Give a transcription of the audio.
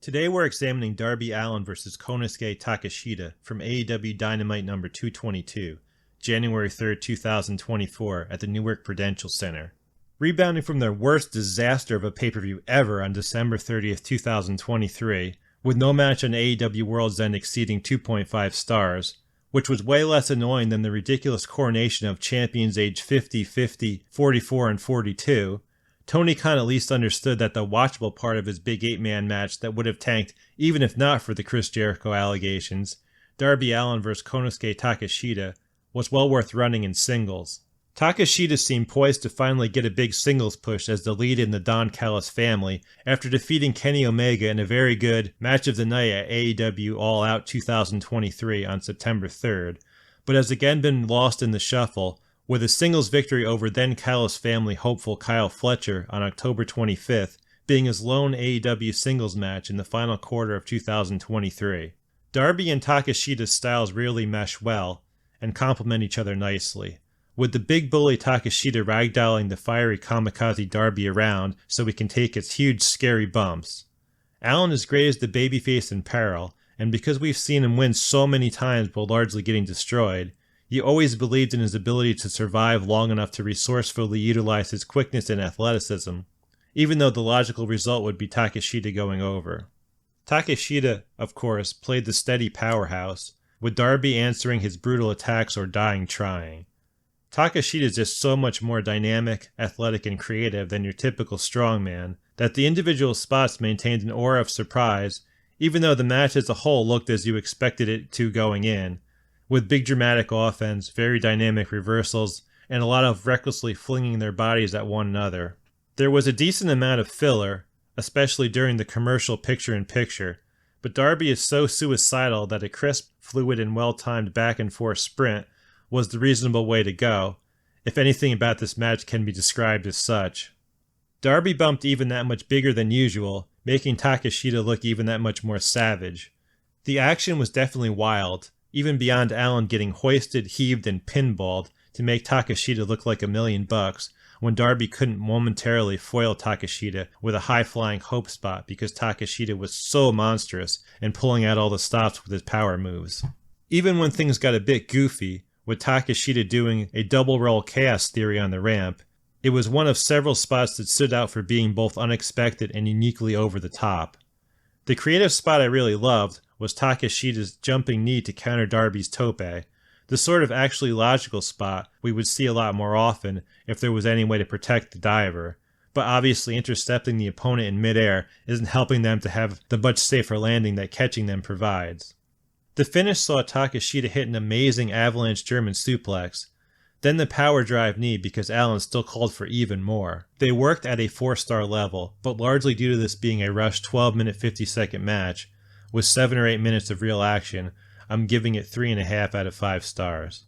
Today we're examining Darby Allin vs. Konosuke Takeshita from AEW Dynamite number 222, January 3rd, 2024 at the Newark Prudential Center. Rebounding from their worst disaster of a pay-per-view ever on December 30th, 2023, with no match on AEW World's End exceeding 2.5 stars, which was way less annoying than the ridiculous coronation of champions aged 50, 50, 44, and 42, Tony Khan at least understood that the watchable part of his big 8-man match that would have tanked even if not for the Chris Jericho allegations, Darby Allin vs. Konosuke Takeshita, was well worth running in singles. Takeshita seemed poised to finally get a big singles push as the lead in the Don Callis family after defeating Kenny Omega in a very good match of the night at AEW All Out 2023 on September 3rd, but has again been lost in the shuffle, with a singles victory over then Callis family hopeful Kyle Fletcher on October 25th being his lone AEW singles match in the final quarter of 2023. Darby and Takeshita's styles really mesh well and complement each other nicely, with the big bully Takeshita ragdolling the fiery kamikaze Darby around so he can take its huge scary bumps. Allin is great as the babyface in peril, and because we've seen him win so many times while largely getting destroyed, you always believed in his ability to survive long enough to resourcefully utilize his quickness and athleticism, even though the logical result would be Takeshita going over. Takeshita, of course, played the steady powerhouse, with Darby answering his brutal attacks or dying trying. Takeshita is just so much more dynamic, athletic, and creative than your typical strongman that the individual spots maintained an aura of surprise, even though the match as a whole looked as you expected it to going in, with big dramatic offense, very dynamic reversals, and a lot of recklessly flinging their bodies at one another. There was a decent amount of filler, especially during the commercial picture-in-picture, but Darby is so suicidal that a crisp, fluid, and well-timed back-and-forth sprint was the reasonable way to go, if anything about this match can be described as such. Darby bumped even that much bigger than usual, making Takeshita look even that much more savage. The action was definitely wild, even beyond Allin getting hoisted, heaved, and pinballed to make Takeshita look like $1,000,000 when Darby couldn't momentarily foil Takeshita with a high-flying hope spot because Takeshita was so monstrous and pulling out all the stops with his power moves. Even when things got a bit goofy, with Takeshita doing a double roll chaos theory on the ramp, it was one of several spots that stood out for being both unexpected and uniquely over the top. The creative spot I really loved was Takeshita's jumping knee to counter Darby's tope, the sort of actually logical spot we would see a lot more often if there was any way to protect the diver, but obviously intercepting the opponent in midair isn't helping them to have the much safer landing that catching them provides. The finish saw Takeshita hit an amazing avalanche German suplex, then the power drive knee because Allin still called for even more. They worked at a 4-star level, but largely due to this being a rushed 12-minute 50-second match, with 7 or 8 minutes of real action, I'm giving it 3.5 out of 5 stars.